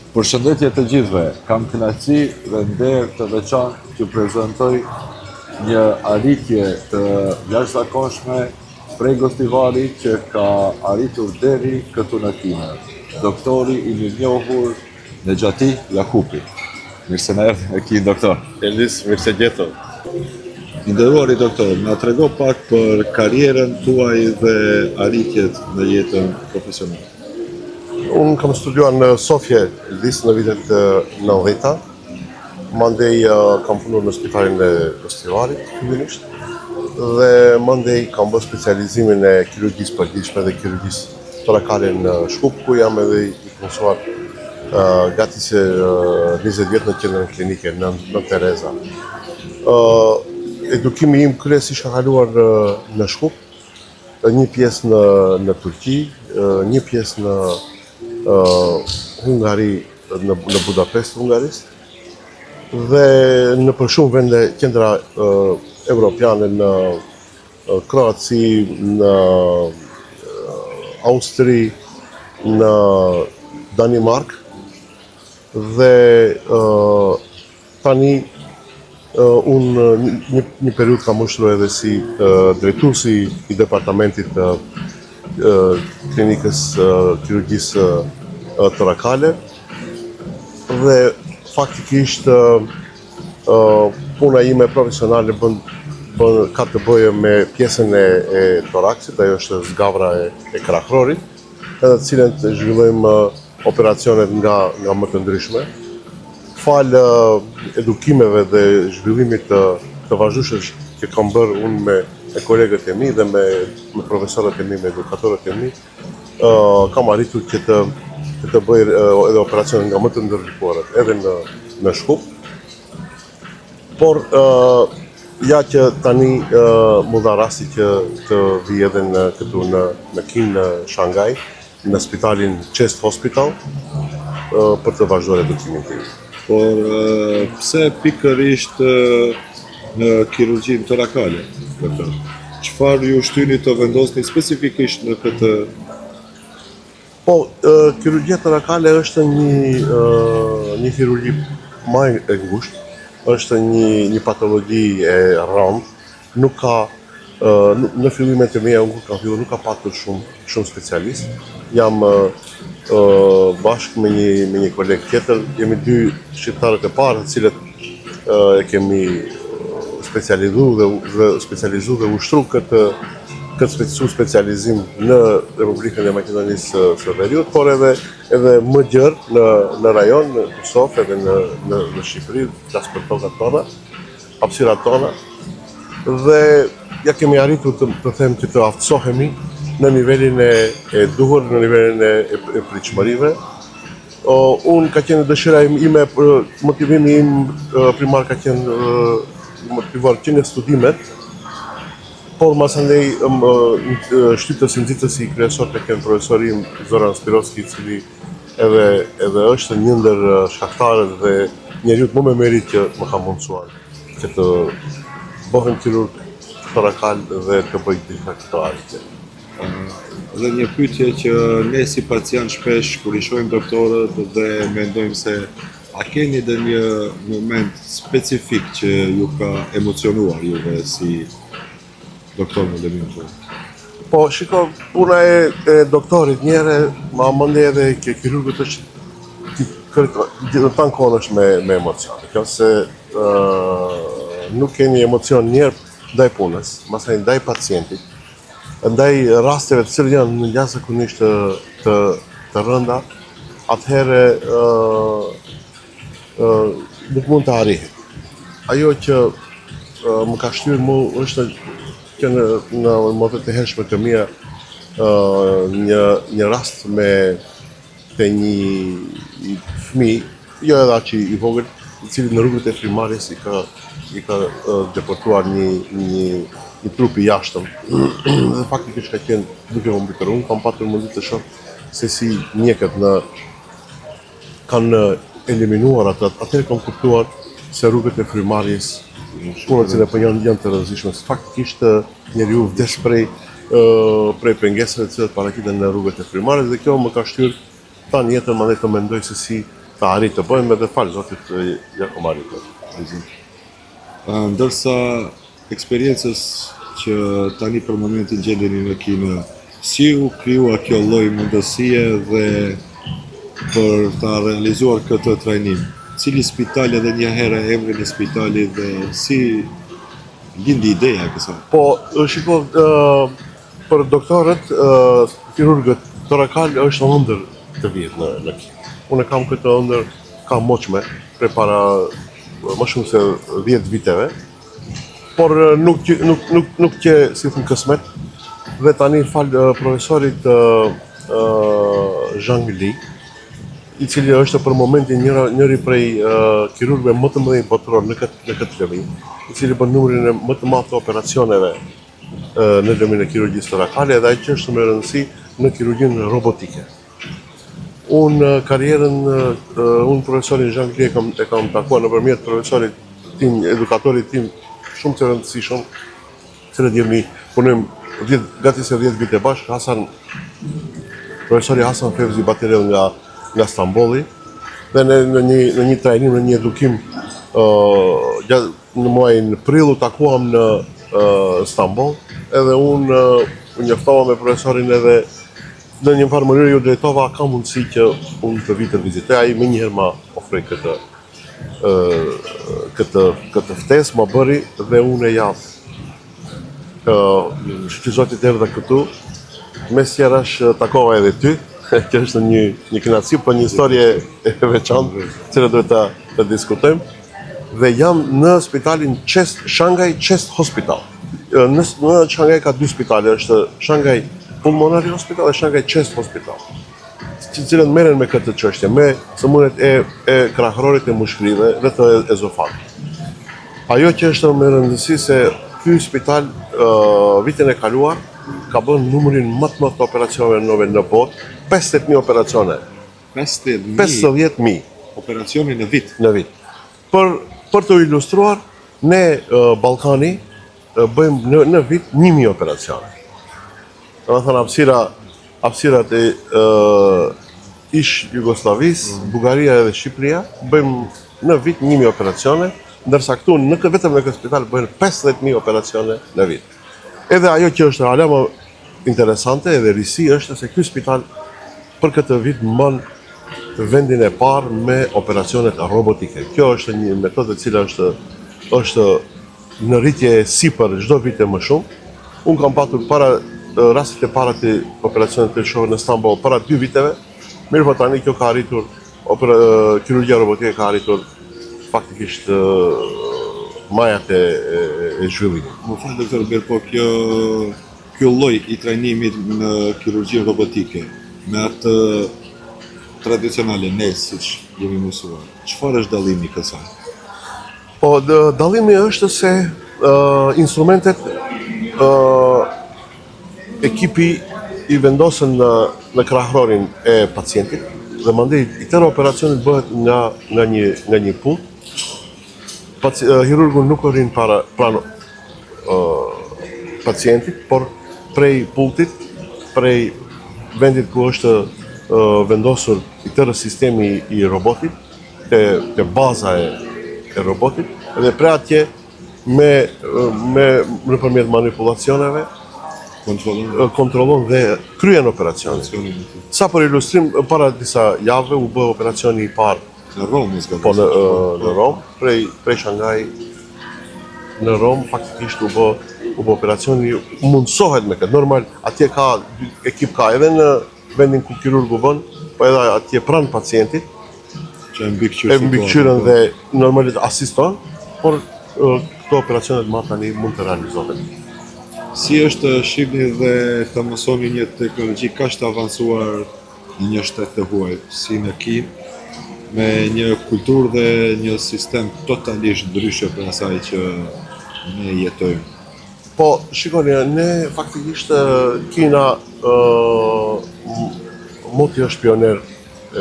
Përshëndetje të gjithëve, kam kënaqësi dhe nder të veçantë t'ju prezantoj një arritje të jashtëzakonshme prej Gostivarit që ka arritur deri këtu në Kinë. Doktori i mirënjohur Nexhati Jakupi. Mirë se na erdhi Kinë, doktor. Elis, mirë se gjeto. I nderuari doktor, na trego pak për karrierën tuaj dhe arritjet në jetën profesionale. Unë kam studiuar në Sofje, Elis, në vitet 90-ta. Mandej kam punuar në spitalin e Gostivarit, fillimisht. Dhe mandej kam bërë specializimin e kirurgjisë përgjithshme dhe kirurgjisë torakale në Shkup, ku jam edhe i punësuar gati se 20 vjet në qendrën klinike në Tereza. Edukimi im kryesisht ka kaluar në Shkup, një pjesë në Turqi, një pjesë në Hungari, në Budapest, Hungarisë, dhe në për shumë vende qendra evropiane, në Kroaci, në Austri, në Danimark, dhe tani unë një periudhë kam ushtruar edhe si drejtuesi i departamentit të klinikës kirurgjisë torakale, dhe faktikisht puna ime profesionale ka të bëjë me pjesën e toraksit, ajo është zgavra e krahërorit, edhe të cilën të zhvillojmë operacionet nga më të ndryshme. Falë edukimeve dhe zhvillimit të vazhdueshëm që kam bërë unë me kolegët e mi dhe me profesorët e mi, me edukatorët e mi, kam arritur që të bëj edhe operacione nga më të ndërlikuarat edhe në Shkup. Por ja që tani mu dha rasti që të vi edhe këtu në Kinë, në Shangaj, në spitalin Chest Hospital, për të vazhduar edukimin tim. Por pse pikërisht në kirurgjinë torakale? Çfarë ju shtyni të vendosni specifikisht në këtë? Po, kirurgjia torakale është një kirurgji më e ngushtë, është një patologji e rëndë, nuk ka në fillimet e mia unë kam filluar nuk ka patur shumë specialist. Jam bashkë me një koleg tjetër, jemi dy shqiptarët e parë, të cilët e kemi specializuar dhe ushtru këtë specializim në Republikën e Maqedonisë së Veriut, por edhe më gjerë në rajon, në Kosovë, edhe në Shqipëri, flas për tokat tona, hapësirat tona, dhe ja kemi arritur të them që të aftësohemi në nivelin e duhur, në nivelin e pritshmërive. Unë ka qenë dëshira ime, motivimi im primar ka qenë motivuar që nga studimet, por masandej shtytës i nxitësi kryesor të kenë profesori im Zoran Spirovski, i cili edhe është një ndër shkaktarët dhe njeriu më me merit që më ka mundsuar që të bëhem kirurg torakal dhe të bëj disa këto arritje. Dhe një pyetje që ne si pacient shpesh kur i shohim doktorët dhe mendojmë se a keni dhe një moment specifik që ju ka emocionuar juve si doktor në lëvimin tuaj? Po, shiko, puna e doktorit njëre, ma mëndje edhe kirurgët është në tanë kohën është me emocion. Kjo se nuk keni emocion njerë ndaj punës, masaj ndaj pacientit, ndaj rasteve të cilë janë në jashtëzakonisht të rënda, atëherë nuk mund të arrihet. Ajo që më ka shtyrë mu është që në motet e hershme të mia një rast te një fëmijë, jo edhe aq i vogël, i cili në rrugët e frimarjes i ka deportuar një trup i jashtëm. Dhe faktikisht ka qenë duke më mbytur. Unë kam patur mundësi të shoh se si mjekët kanë eliminuar atë. Atëherë kam kuptuar se rrugët e frimarjes punët që po janë të rrezikshme. Faktikisht njeriu vdes prej pengesave të cilat paraqiten në rrugët e frimarjes, dhe kjo më ka shtyrë tanë jetën mandej të mendoj se si ta arritë të bëjmë edhe falë Zotit ja kom arritë. Ndërsa eksperiencës që tani për momentin gjendeni në Kinë, si u krijua kjo lloj mundësie dhe për ta realizuar këtë trajnim? Cili spital edhe një herë emri në spitali dhe si lindi ideja e kësaj? Po, shiko, për doktorët, kirurgët, torakal është ëndër të vjetë në Kinë. Unë kam këtë ëndër, kam moqme, pre para më shumë se 10 viteve, por nuk që si thënë kësmet, dhe tani falë profesorit Jean Gulli, i cili është për momentin njëri prej kirurgëve më të mëdhenj botëror në këtë lëvizje, i cili bën numrin më të madh të operacioneve në lëmin e kirurgjisë torakale dhe ai që është më e rëndësi në kirurgjinë robotike. Unë profesorin Jean Gulli e kam takuar nëpërmjet profesorit tim, edukatorit tim shumë të rëndësishëm, cilët jemi punojmë gati se 10 vite bashkë, profesori Hasan Fevzi Batirel nga Stambolli, dhe në një trajnim, në një edukim në muajin prill u takuam në Stamboll, edhe unë njoftova me profesorin edhe në një farë mënyrë ju drejtova ka mundësi që unë të vi të vizitoj, ai më njëherë ma ofroi këtë ftesë, ma bëri dhe unë e jap. Që Zotit erdha këtu, mes tjerash takova edhe ty, që është një kënaqësi, për një historie e veçantë, që duhet të diskutojmë. Dhe jam në spitalin Shanghai Chest Hospital. Në Shanghai ka 2 spitale, është Shanghai Pulmonary Hospital dhe Shanghai Chest Hospital, që cilët merren me këtë çështje, me sëmundjet e krahërorit e mushkërive dhe të ezofagit. Ajo që është më e rëndësishme se ky spital vitin e kaluar ka bën numrin më të madh të operacioneve në botë, 50.000 operacione. 50.000 operacione në vit. Në vit. Për të ilustruar, ne Ballkani bëjmë në vit 1.000 operacione. Do të thënë hapësirat e ish Jugosllavisë, Bullgaria edhe Shqipëria bëjmë në vit 1.000 operacione, ndërsa këtu vetëm në këtë spital bëjnë 50.000 operacione në vit. Edhe ajo që është hala më interesante edhe risi është se ky spital për këtë vit mban vendin e parë me operacionet robotike. Kjo është një metodë e cila është në rritje sipër çdo vit e më shumë. Unë kam patur rastet e para të operacionit të shohë në Stamboll para 2 viteve, mirë po tani kjo ka arritur, kirurgjia robotike ka arritur faktikisht majat e zhvillimit. Më falë, doktor Berpo, kjo lloj i trajnimit në kirurgjinë robotike, me atë tradicionale, ne siç jemi mësuar, çfarë është dallimi kësaj? Po, dallimi është se instrumentet ekipi i vendosën në krahërorin e pacientit dhe mandej i tërë operacionit bëhet nga një pult. Hirurgu nuk rrin pranë pacientit, por prej pultit, prej vendit ku është vendosur i tërë sistemi i robotit, te baza e robotit, dhe prej atje nëpërmjet manipulacioneve kontrollon dhe kryen operacionin. Sa për ilustrim, para disa javëve u bë operacioni i parë në Romë, po në Romë, prej Shanghai në Romë faktikisht u bë operacioni, mundsohet me këtë. Normal, atje ka ekip ka edhe në vendin ku kirurgu bën, po edhe atje pranë pacientit, që e mbikëqyrën dhe normalisht asiston, por këto operacionet më tani mund të realizohen. Si është shihni dhe të mësoni një teknologji kaq të avancuar në një shtet të huaj, si në Kinë, me një kulturë dhe një sistem totalisht ndryshe për asaj që ne jetojmë? Po, shikoni, ne faktikisht Kina moti është pioner e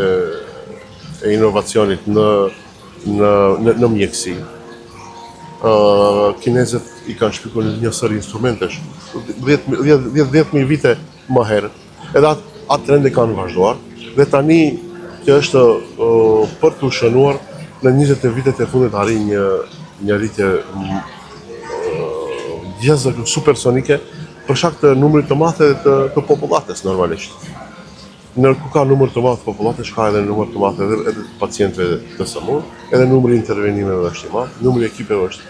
inovacionit në mjekësi. Kinezët i kanë shpjeguar një sër instrumentesh 10.000 vite më herët, edhe atë trend e kanë vazhduar, dhe tani që është për të shënuar në 20 vitet e fundit arri një rritje supersonike për shkak të numrit të madh të popullatës normalisht. Ku ka numër të madh popullatës, ka edhe numër të madh edhe pacientëve të SMU, edhe numri i intervenimeve është i madh, numri i ekipeve është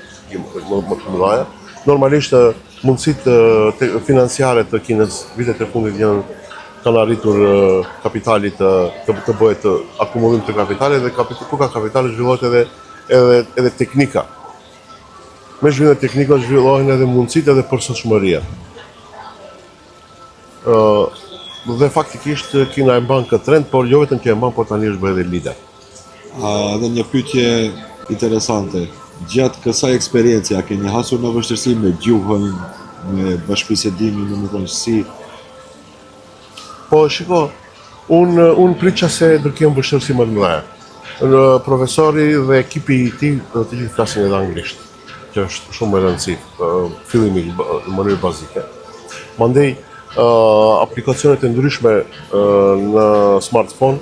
më të mëdha. Normalisht mundësitë financiare të Kinës vitet e fundit kanë arritur kapitali të bëhet akumullim të kapitalit dhe ku ka kapitali zhvillohet edhe teknika. Me zhvillimin e teknikës zhvillohen edhe mundësitë edhe përsosmëria. Dhe faktikisht Kina e mban këtë trend, por jo vetëm që e mban, por tani është bërë edhe lider. Edhe një pyetje interesante. Gjatë kësaj eksperiencë a keni hasur në vështirësi me gjuhën, me bashkëbisedimin, domethënë si? Po shiko, unë pritja se do kem vështirësi më të mëdha. Profesori dhe ekipi i tij do të gjithë flasin edhe anglisht, që është shumë e rëndësishme, fillimi në mënyrë bazike. Mandej aplikacionet e ndryshme në smartphone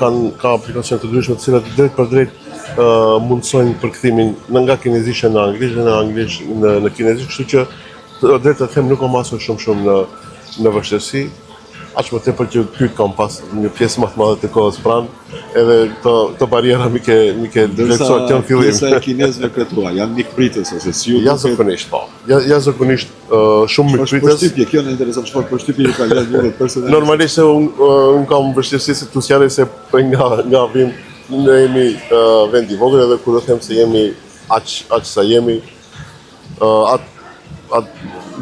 ka aplikacione të ndryshme të cilat drejt për drejt mundsojnë përkthimin nga kinezisht në anglisht dhe në anglisht në kinezisht, kështu që drejt të them nuk kam pasur shumë në vështirësi, aq më tepër që kyt kam pas një pjesë më të madhe të kohës pranë, edhe këto bariera mi ke vlerësuar që në fillim. Pjesa e kinezëve këtua janë mikpritës ose si ju? Jashtëzakonisht, po. Jashtëzakonisht shumë mikpritës. Përshtypje, kjo në intereson çfarë përshtypje ju ka lënë juve personalisht? Normalisht unë kam vështirësi se tu sjellej se nga vim ne jemi vend i vogël edhe kur do them se jemi aq sa jemi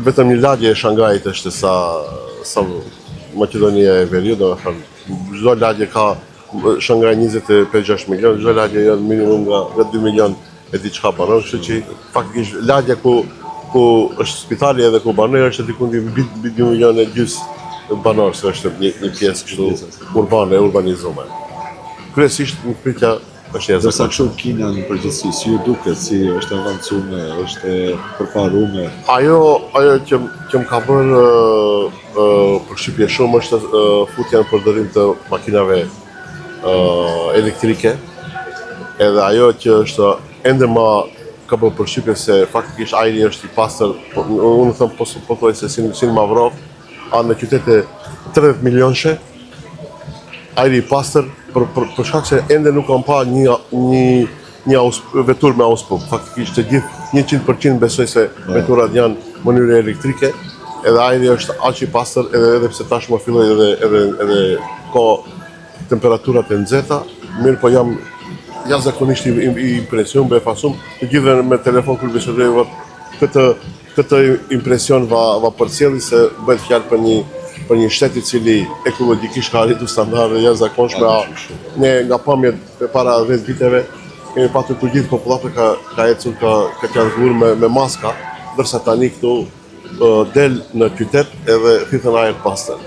vetëm një lagje e Shangajit është sa Maqedonia e Veriut, domethënë çdo lagje ka Shangaj 25-6 milion, çdo lagje janë minimum nga 2 milion e diçka banor, kështu që faktikisht lagja ku është spitali edhe ku banor është diku mbi 2 milion e gjys banor, se është një pjesë kështu urbane, urbanizuar. Kryesisht në pritja është jashtë. Dërsa kështu Kina në përgjithësi, si ju duket, si është avancume, është e përparume? Ajo që më ka bërë përshtypje shumë është futja në përdorim të makinave elektrike. Edhe ajo që është ende më ka bërë përshtypje se faktikisht ajri është i pastër, unë them pothuaj se si në Mavrov, në qytete 30 milionshë, ajri i pastër, për shkak se ende nuk kam pa një vetur me auspum. Faktikisht të gjithë 100% besoj se veturat janë mënyre elektrike, edhe ajri është aq i pastër, edhe pse tashmë filloi edhe ka temperaturat e nxehta, mirë po jam jashtëzakonisht i impresion, befasum, të gjithë me telefon kur bisedoj këtë impresion va përcjelli se bëhet fjalë për një shtet i cili ekologjikisht ka arritur standarde jashtëzakonshme. Ne nga pamjet e para 10 viteve kemi patur të gjithë popullata ka ecur ka qarkuar me maska, ndërsa tani këtu del në qytet edhe thithën ajër pastër.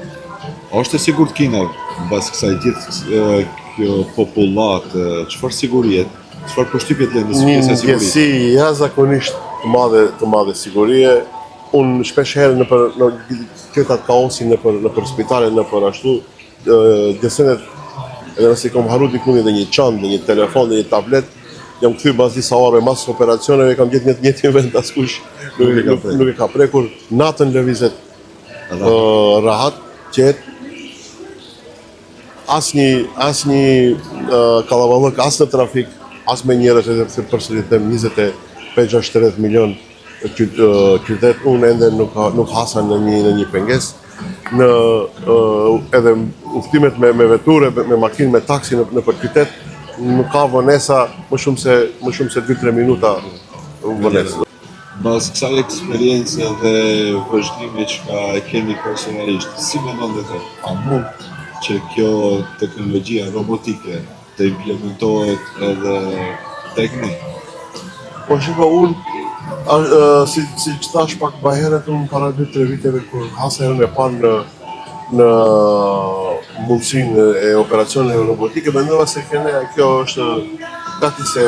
A është e sigurt Kina mbas kësaj gjithë kjo popullat, çfarë sigurie, çfarë përshtypje të lënë në pjesë e sigurisë? Si jashtëzakonisht të madhe sigurie. Unë shpesh herë në këta kaosin nëpër spitale, nëpër ashtu, gjësenet, edhe nëse kam harru dikun dhe një çantë, dhe një telefon, dhe një tablet, jam kthyr pas disa orëve mas operacioneve, kam gjetë një njëjtin vend, askush nuk e ka prekur. Natën lëvizet rahat, qetë, asnjë kallaballok, as në trafik, as me njerëz, edhe përsëri them 25-30 milion qytet, unë ende nuk hasa në një pengesë. Edhe udhëtimet me veture, me makinë, me taksi nëpër qytet, nuk ka vonesa më shumë se 2-3 minuta vonesë. Mbas kësaj eksperiencë dhe vazhdimi që e keni personalisht, si mendon a mund që kjo teknologjia robotike të implementohet edhe tek ne? Po shiko, unë si që tash pak baheret, unë para 2-3 viteve kur hasa herën e parë në mundësinë e operacioneve robotike, mendova se kjo është gati se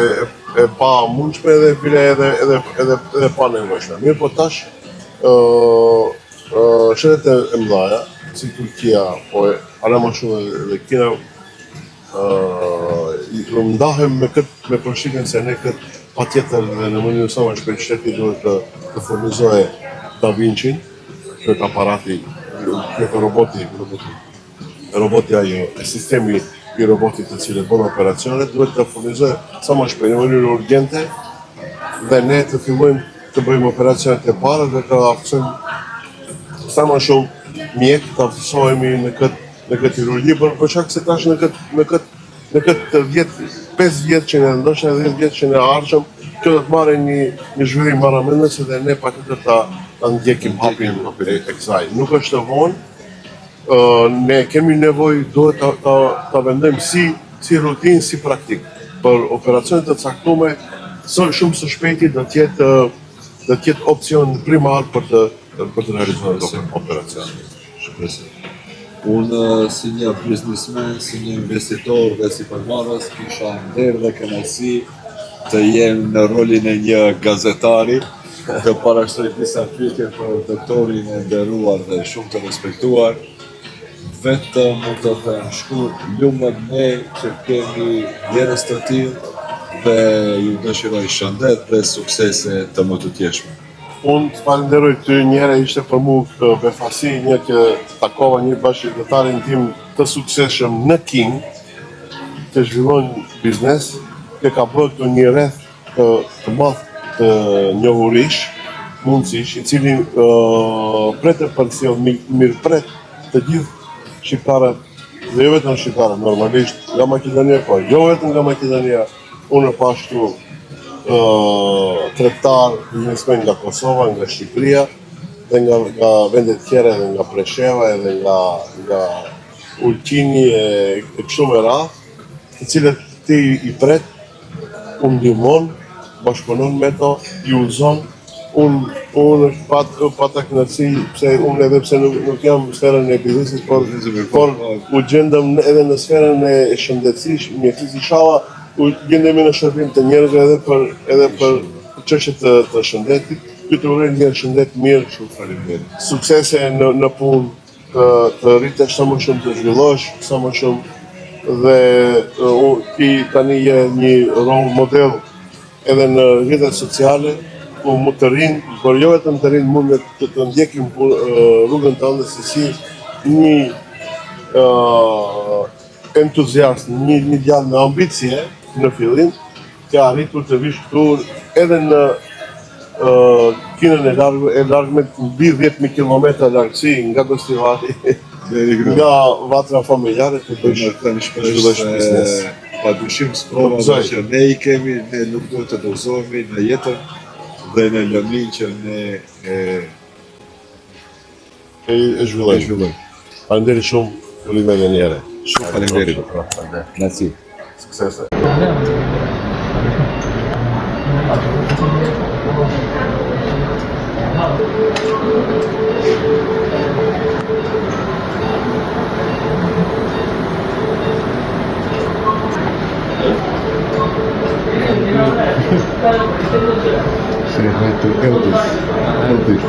e pa mundshme edhe bile edhe pa nevojshme. Mirë po tash shtetet e mëdha, si Turqia, po ala më shumë edhe Kina, ndahem me përshtypjen se ne këtë patjetër dhe në mënyrë sa më shpejt shteti duhet të furnizojë Da Vinci, këtë aparati, këtë roboti ajo, sistemi I robotit të cilët bën operacionet duhet të furnizojë sa më shpejt në mënyrë urgjente dhe ne të fillojmë të bëjmë operacionet e para dhe të aftësojmë sa më shumë mjek të aftësohemi në këtë kirurgji, për shkak se tash në këtë 5 vjet që ne ndoshta 10 vjet që ne ardhshëm, kjo do të marrë një zhvillim marrëmendës dhe ne patjetër ta ndjekim hapin e kësaj. Nuk është e vonë, ne kemi nevojë, duhet ta vendojmë si rutinë, si praktik. Për operacione të caktuara, shumë së shpejti do të jetë opcion primar për të realizuar operacion. Unë si një biznesmen, si një investitor dhe si përmarrës, kisha nder dhe kënaqësi të jem në rolin e një gazetari, të parashtoj disa pyetje për doktorin e nderuar dhe shumë të respektuar. Vetëm mund të them shkurt, lumët ne që kemi njerëz të tillë dhe ju dëshiroj shëndet dhe suksese të më të tjeshme. Unë të falenderoj ty njëherë, ishte për mu befasi një që takova një bashkëdhetarin tim të suksesshëm në King, të zhvillon biznes, që ka bërë këtu një rreth të madh të njohurish, mundësish, I cili pretë për sjell mirëpret të gjithë shqiptarët, dhe jo vetëm shqiptarët, normalisht nga Maqedonia, po jo vetëm nga Maqedonia, unë pash këtu tregtar, biznesmen nga Kosova, nga Shqipëria, dhe nga vendet tjera, edhe nga Presheva, edhe nga Ulqini e kështu me radhë, të cilët ti I pret, unë ndihmon, bashkëpunon me to, I udhëzon, unë pata kënaqësi, pse nuk jam në sferën e biznesit, por u gjendëm edhe në sferën e shëndetësisë, mjekësisë inshallah, u gjendemi në shërbim të njerëzve edhe për çështje të shëndetit. Ju të uroj një shëndet mirë, shumë faleminderit. Suksese në punë, të rritesh sa më shumë, të zhvillosh sa më shumë dhe ti tani je një rol model edhe në rrjetet sociale, ku më të rinë, por jo vetëm të rinë, mund të ndjekim rrugën tënde se si një entuziast, një djalë me ambicie në fillim, ka arritur të vish këtu edhe në kinën e largme mbi 10.000 kilometra largësi nga Gostivali, nga vatra familjare të zhvillosh biznes. Padyshim sprova që ne I kemi, ne nuk duhet të dorëzohemi në jetën dhe në lëmin që ne e zhvillojmë. Faleminderit shumë, ulimet e njëre. Shumë faleminderit. Merci. Suksese. Eldis.